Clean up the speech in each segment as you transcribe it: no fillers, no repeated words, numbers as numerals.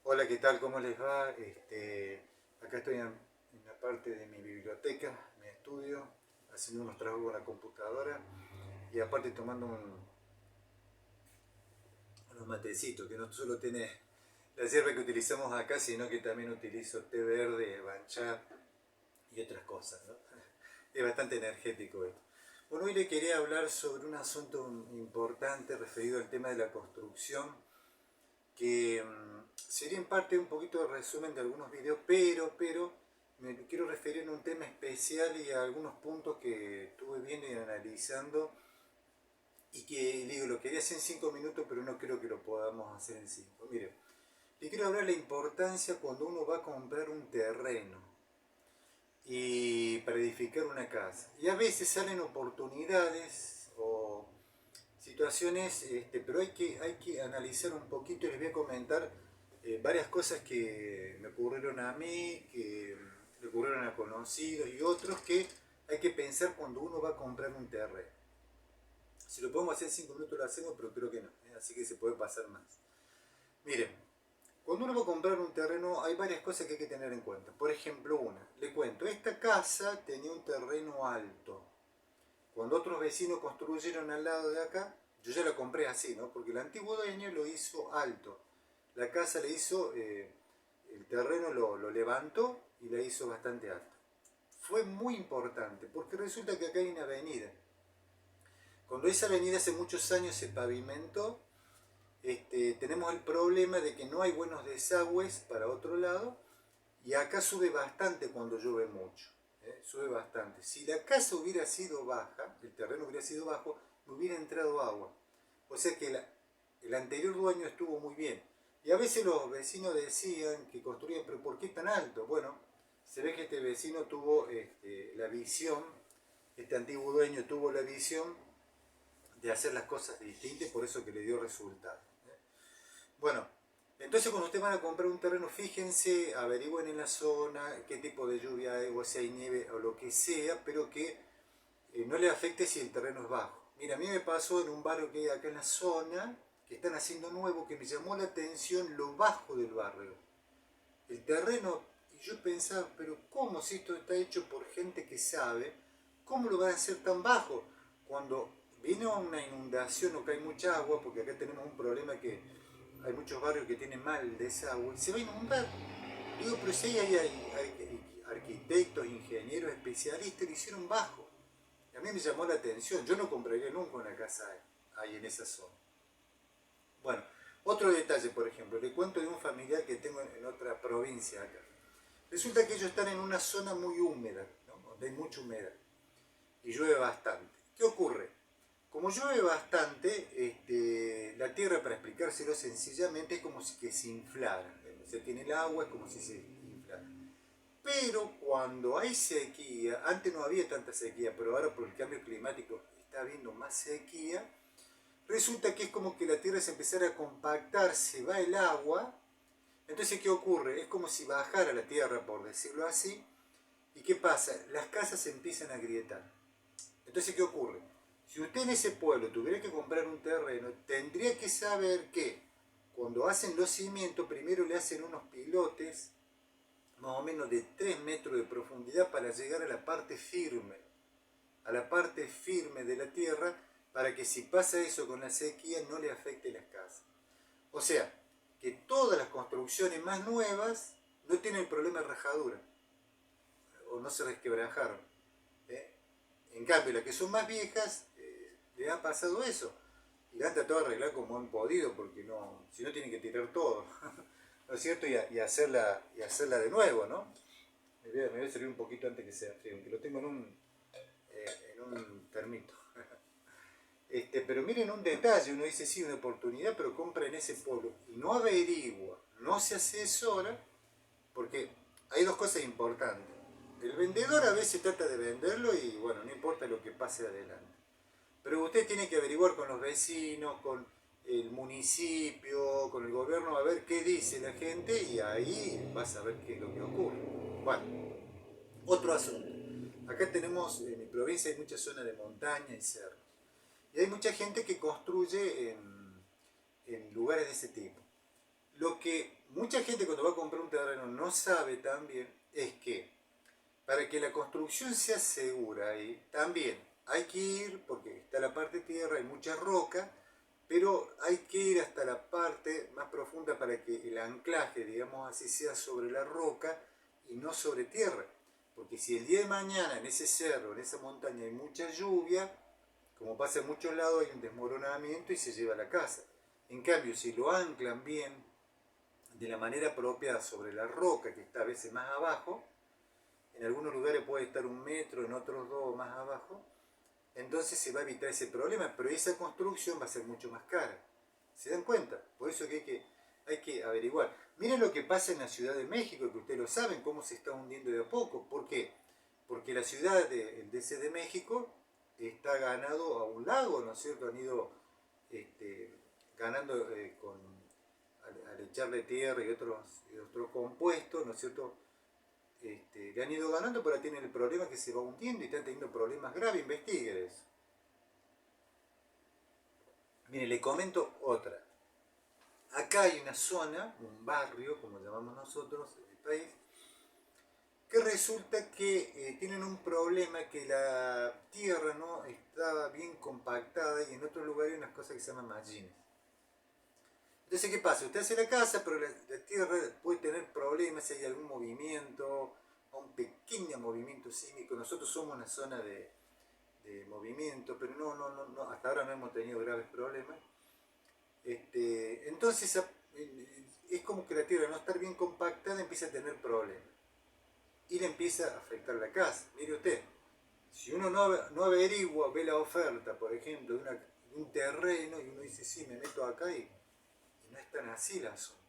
Hola, ¿qué tal? ¿Cómo les va? Acá estoy en la parte de mi biblioteca, mi estudio, haciendo unos trabajos con la computadora y aparte tomando unos matecitos, que no solo tiene la hierba que utilizamos acá, sino que también utilizo té verde, banchá y otras cosas, ¿no? Es bastante energético esto. Bueno, hoy le quería hablar sobre un asunto importante referido al tema de la construcción que sería en parte un poquito de resumen de algunos videos, pero me quiero referir a un tema especial y a algunos puntos que estuve viendo y analizando y que digo, lo quería hacer en 5 minutos, pero no creo que lo podamos hacer en 5. Mire, le quiero hablar de la importancia cuando uno va a comprar un terreno y para edificar una casa. Y a veces salen oportunidades o situaciones, pero hay que analizar un poquito y les voy a comentar varias cosas que me ocurrieron a mí, que le ocurrieron a conocidos y otros que hay que pensar cuando uno va a comprar un terreno. Si lo podemos hacer en 5 minutos lo hacemos, pero creo que no, así que se puede pasar más. Miren, cuando uno va a comprar un terreno hay varias cosas que hay que tener en cuenta. Por ejemplo, le cuento, esta casa tenía un terreno alto. Cuando otros vecinos construyeron al lado de acá, yo ya la compré así, ¿no? Porque el antiguo dueño lo hizo alto. La casa le hizo, el terreno lo levantó y la hizo bastante alta. Fue muy importante, porque resulta que acá hay una avenida. Cuando esa avenida hace muchos años se pavimentó, tenemos el problema de que no hay buenos desagües para otro lado y acá sube bastante cuando llueve mucho. Sube bastante. Si la casa hubiera sido baja, el terreno hubiera sido bajo, me hubiera entrado agua. O sea que el anterior dueño estuvo muy bien. Y a veces los vecinos decían que construían, pero ¿por qué tan alto? Bueno, se ve que este vecino tuvo la visión, este antiguo dueño tuvo la visión de hacer las cosas distintas, por eso que le dio resultado. Bueno, entonces cuando ustedes van a comprar un terreno, fíjense, averigüen en la zona qué tipo de lluvia hay, o si hay nieve o lo que sea, pero que no le afecte si el terreno es bajo. Mira, a mí me pasó en un barrio que hay acá en la zona, que están haciendo nuevo, que me llamó la atención lo bajo del barrio. El terreno, y yo pensaba, pero ¿cómo si esto está hecho por gente que sabe? ¿Cómo lo van a hacer tan bajo? Cuando vino una inundación o que hay mucha agua, porque acá tenemos un problema que hay muchos barrios que tienen mal desagüe, se va a inundar. Digo, pero si hay arquitectos, ingenieros, especialistas, lo hicieron bajo. Y a mí me llamó la atención, yo no compraría nunca una casa ahí en esa zona. Bueno, otro detalle, por ejemplo, le cuento de un familiar que tengo en otra provincia acá. Resulta que ellos están en una zona muy húmeda, ¿no? Donde hay mucha humedad y llueve bastante. ¿Qué ocurre? Como llueve bastante, la tierra, para explicárselo sencillamente, es como si que se inflara. O sea, tiene el agua, es como si se inflara. Pero cuando hay sequía, antes no había tanta sequía, pero ahora por el cambio climático está habiendo más sequía, resulta que es como que la tierra se empezara a compactar, se va el agua. Entonces, ¿qué ocurre? Es como si bajara la tierra, por decirlo así. ¿Y qué pasa? Las casas se empiezan a agrietar. Entonces, ¿qué ocurre? Si usted en ese pueblo tuviera que comprar un terreno, tendría que saber que cuando hacen los cimientos, primero le hacen unos pilotes más o menos de 3 metros de profundidad para llegar a la parte firme de la tierra, para que si pasa eso con la sequía no le afecte las casas. O sea, que todas las construcciones más nuevas no tienen problema de rajadura, o no se resquebrajaron. ¿eh? En cambio, las que son más viejas, le ha pasado eso. Y la han tratado de arreglar como han podido, porque no, si no tienen que tirar todo, ¿no es cierto? Y hacerla de nuevo, ¿no? Me voy a servir un poquito antes que sea frío, aunque lo tengo en un termito. Pero miren un detalle, uno dice sí, una oportunidad, pero compra en ese pueblo y no averigua, no se asesora, porque hay dos cosas importantes. El vendedor a veces trata de venderlo y bueno, no importa lo que pase adelante. Pero usted tiene que averiguar con los vecinos, con el municipio, con el gobierno, a ver qué dice la gente y ahí vas a ver qué es lo que ocurre. Bueno, otro asunto. Acá tenemos, en mi provincia hay muchas zonas de montaña y cerros. Y hay mucha gente que construye en lugares de ese tipo. Lo que mucha gente cuando va a comprar un terreno no sabe también es que para que la construcción sea segura ahí, también hay que ir, porque está la parte de tierra, hay mucha roca, pero hay que ir hasta la parte más profunda para que el anclaje, digamos así, sea sobre la roca y no sobre tierra. Porque si el día de mañana en ese cerro, en esa montaña hay mucha lluvia, como pasa en muchos lados, hay un desmoronamiento y se lleva la casa. En cambio, si lo anclan bien, de la manera apropiada sobre la roca, que está a veces más abajo, en algunos lugares puede estar 1 metro, en otros 2 más abajo, entonces se va a evitar ese problema, pero esa construcción va a ser mucho más cara. ¿Se dan cuenta? Por eso que hay que averiguar. Miren lo que pasa en la Ciudad de México, que ustedes lo saben, cómo se está hundiendo de a poco. ¿Por qué? Porque la ciudad el DC de México está ganado a un lago, ¿no es cierto? Han ido ganando al echarle tierra y otros compuestos, ¿no es cierto? Le han ido ganando, pero tienen el problema que se va hundiendo y están teniendo problemas graves. Investigue eso. Mire, le comento otra. Acá hay una zona, un barrio, como llamamos nosotros en el país, que resulta que tienen un problema que la tierra no está bien compactada y en otros lugares hay unas cosas que se llaman mallines. Entonces, ¿qué pasa? Usted hace la casa, pero la tierra puede tener problemas si hay algún movimiento, un pequeño movimiento sísmico. Nosotros somos una zona de movimiento, pero no, hasta ahora no hemos tenido graves problemas. Entonces, es como que la tierra, al no estar bien compactada, empieza a tener problemas. Y le empieza a afectar la casa. Mire usted, si uno no averigua, ve la oferta, por ejemplo, de un terreno, y uno dice, sí, me meto acá y no es tan así el asunto.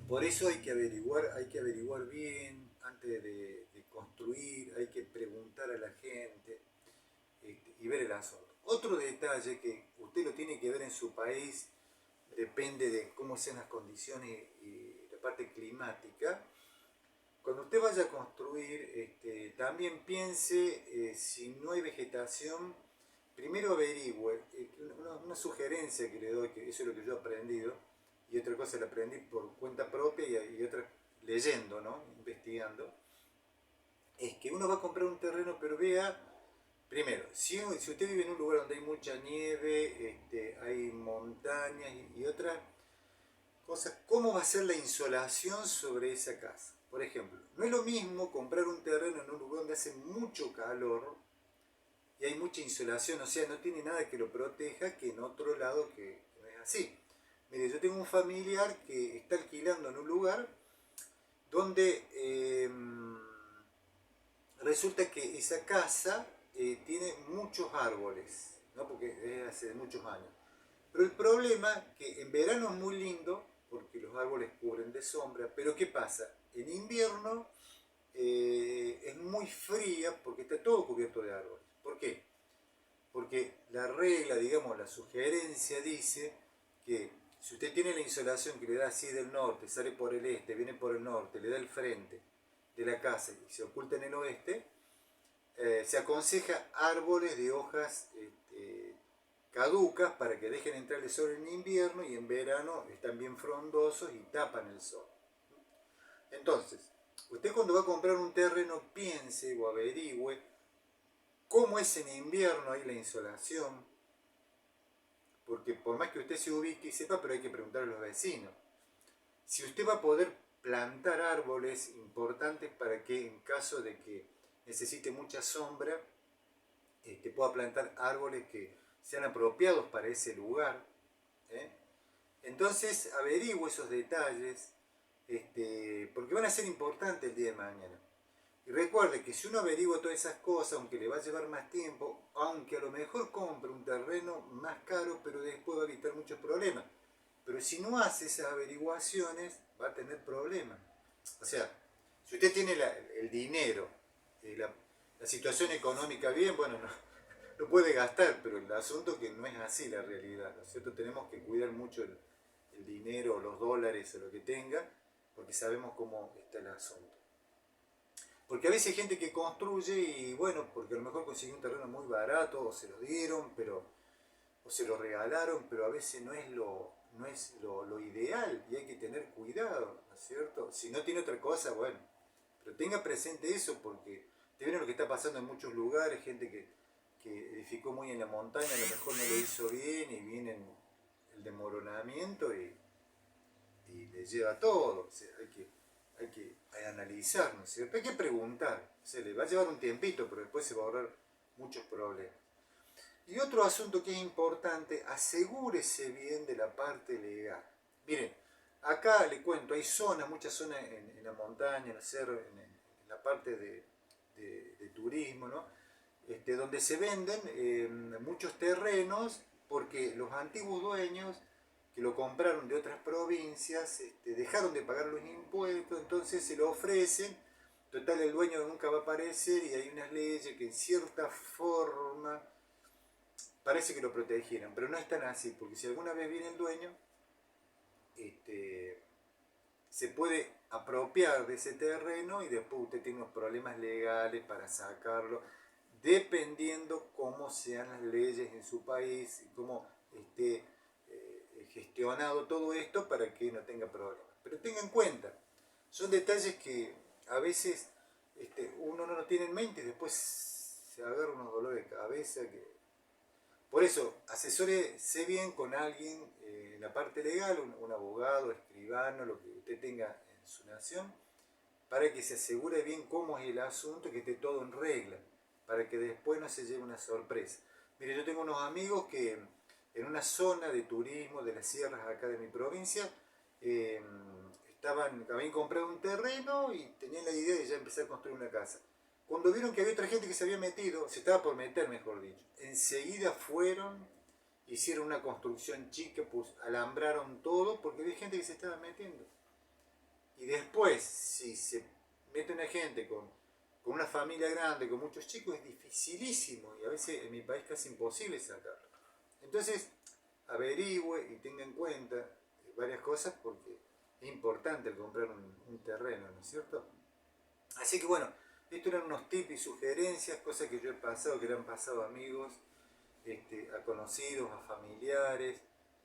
Por eso hay que averiguar bien antes de construir, hay que preguntar a la gente y ver el asunto. Otro detalle que usted lo tiene que ver en su país, depende de cómo sean las condiciones y la parte climática. Cuando usted vaya a construir, también piense si no hay vegetación. Primero averigüe, una sugerencia que le doy, que eso es lo que yo he aprendido, y otra cosa la aprendí por cuenta propia y otra leyendo, ¿no? Investigando, es que uno va a comprar un terreno, pero vea, primero, si usted vive en un lugar donde hay mucha nieve, hay montañas y otras cosas, ¿cómo va a ser la insolación sobre esa casa? Por ejemplo, no es lo mismo comprar un terreno en un lugar donde hace mucho calor, y hay mucha insolación, o sea, no tiene nada que lo proteja, que en otro lado que no es así. Mire, yo tengo un familiar que está alquilando en un lugar donde resulta que esa casa tiene muchos árboles, ¿no? Porque es hace muchos años. Pero el problema es que en verano es muy lindo, porque los árboles cubren de sombra, pero ¿qué pasa? En invierno es muy fría porque está todo cubierto de árboles. ¿Por qué? Porque la regla, digamos, la sugerencia dice que si usted tiene la insolación que le da así del norte, sale por el este, viene por el norte, le da el frente de la casa y se oculta en el oeste, se aconseja árboles de hojas caducas para que dejen entrar el sol en invierno y en verano están bien frondosos y tapan el sol. Entonces, usted cuando va a comprar un terreno piense o averigüe cómo es en invierno ahí la insolación, porque por más que usted se ubique y sepa, pero hay que preguntar a los vecinos. Si usted va a poder plantar árboles importantes para que en caso de que necesite mucha sombra, pueda plantar árboles que sean apropiados para ese lugar. Entonces averigüe esos detalles, porque van a ser importantes el día de mañana. Y recuerde que si uno averigua todas esas cosas, aunque le va a llevar más tiempo, aunque a lo mejor compre un terreno más caro, pero después va a evitar muchos problemas. Pero si no hace esas averiguaciones, va a tener problemas. O sea, si usted tiene el dinero, la situación económica bien, bueno, no puede gastar, pero el asunto es que no es así la realidad, ¿no es cierto? Tenemos que cuidar mucho el dinero, los dólares o lo que tenga, porque sabemos cómo está el asunto. Porque a veces hay gente que construye y bueno, porque a lo mejor consiguió un terreno muy barato o se lo dieron, pero o se lo regalaron, pero a veces no es lo ideal y hay que tener cuidado, ¿no es cierto? Si no tiene otra cosa, bueno, pero tenga presente eso porque te viene lo que está pasando en muchos lugares, gente que edificó muy en la montaña, a lo mejor no lo hizo bien y viene el desmoronamiento y le lleva todo. O sea, hay que analizar, ¿no es cierto? Hay que preguntar. Se le va a llevar un tiempito, pero después se va a ahorrar muchos problemas. Y otro asunto que es importante, asegúrese bien de la parte legal. Miren, acá le cuento, hay zonas, muchas zonas en la montaña, en el cerro, en la parte de turismo, ¿no? Donde se venden muchos terrenos porque los antiguos dueños que lo compraron de otras provincias dejaron de pagar los impuestos, entonces se lo ofrecen. Total, el dueño nunca va a aparecer y hay unas leyes que en cierta forma parece que lo protegieron, pero no es tan así, porque si alguna vez viene el dueño, se puede apropiar de ese terreno y después usted tiene unos problemas legales para sacarlo, dependiendo cómo sean las leyes en su país y cómo esté gestionado todo esto para que no tenga problemas. Pero tenga en cuenta, son detalles que a veces uno no lo tiene en mente y después se agarra unos dolores de cabeza que... Por eso, asesórese bien con alguien en la parte legal, un abogado, escribano, lo que usted tenga en su nación, para que se asegure bien cómo es el asunto, que esté todo en regla, para que después no se lleve una sorpresa. Mire, yo tengo unos amigos que en una zona de turismo de las sierras acá de mi provincia, habían comprado un terreno y tenían la idea de ya empezar a construir una casa. Cuando vieron que había otra gente que se había metido, se estaba por meter, mejor dicho, enseguida fueron, hicieron una construcción chica, pues alambraron todo, porque había gente que se estaba metiendo. Y después, si se mete una gente con una familia grande, con muchos chicos, es dificilísimo y a veces en mi país casi imposible sacarlo. Entonces, averigüe y tenga en cuenta varias cosas porque es importante el comprar un terreno, ¿no es cierto? Así que bueno, estos eran unos tips y sugerencias, cosas que yo he pasado, que le han pasado a amigos, a conocidos, a familiares,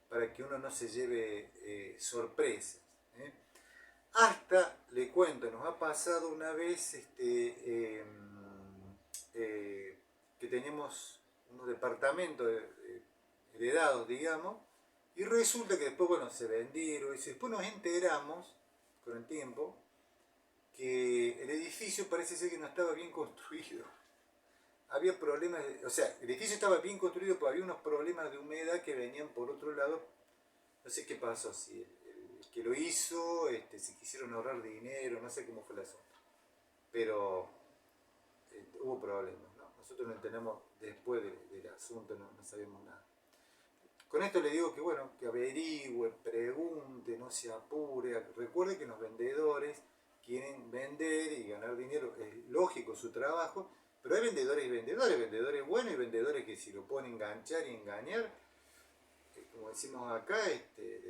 para que uno no se lleve sorpresas. Hasta, le cuento, nos ha pasado una vez que teníamos unos departamentos heredados, digamos, y resulta que después, bueno, se vendieron, y después nos enteramos, con el tiempo, que el edificio parece ser que no estaba bien construido. Había problemas, o sea, el edificio estaba bien construido, pero había unos problemas de humedad que venían por otro lado. No sé qué pasó, si el que lo hizo, si quisieron ahorrar dinero, no sé cómo fue el asunto. Pero hubo problemas, ¿no? Nosotros no entendemos después del asunto, no sabemos nada. Con esto le digo que bueno, que averigüe, pregunte, no se apure. Recuerde que los vendedores quieren vender y ganar dinero, es lógico su trabajo, pero hay vendedores y vendedores buenos y vendedores que si lo pueden enganchar y engañar, como decimos acá,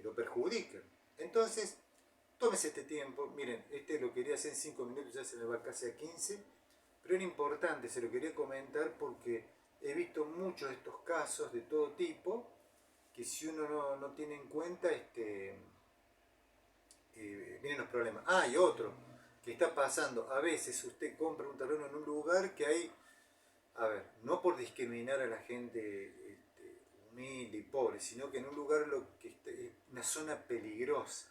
lo perjudican. Entonces, tómese este tiempo, miren, lo quería hacer en 5 minutos, ya se me va casi a 15, pero era importante, se lo quería comentar porque he visto muchos de estos casos de todo tipo, que si uno no tiene en cuenta, vienen los problemas. Ah, y otro, que está pasando, a veces usted compra un terreno en un lugar que hay, a ver, no por discriminar a la gente humilde y pobre, sino que en un lugar es una zona peligrosa.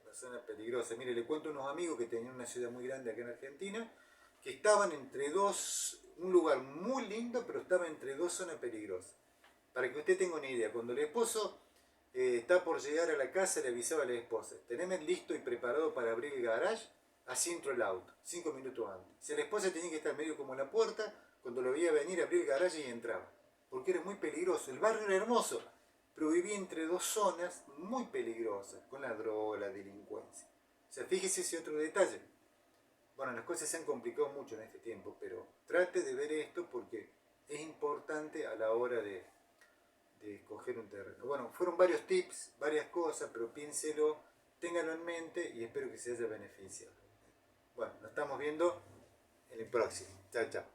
Una zona peligrosa. Mire, le cuento a unos amigos que tenían una ciudad muy grande acá en Argentina, que estaban entre un lugar muy lindo, pero estaba entre dos zonas peligrosas. Para que usted tenga una idea, cuando el esposo está por llegar a la casa, le avisaba a la esposa, teneme listo y preparado para abrir el garage, así entró el auto, 5 minutos antes. Si la esposa tenía que estar medio como en la puerta, cuando lo veía venir, abría el garage y entraba. Porque era muy peligroso. El barrio era hermoso, pero vivía entre dos zonas muy peligrosas, con la droga, la delincuencia. O sea, fíjese ese otro detalle. Bueno, las cosas se han complicado mucho en este tiempo, pero trate de ver esto porque es importante a la hora de escoger un terreno. Bueno, fueron varios tips, varias cosas, pero piénselo, téngalo en mente y espero que se haya beneficiado. Bueno, nos estamos viendo en el próximo. Chao, chao.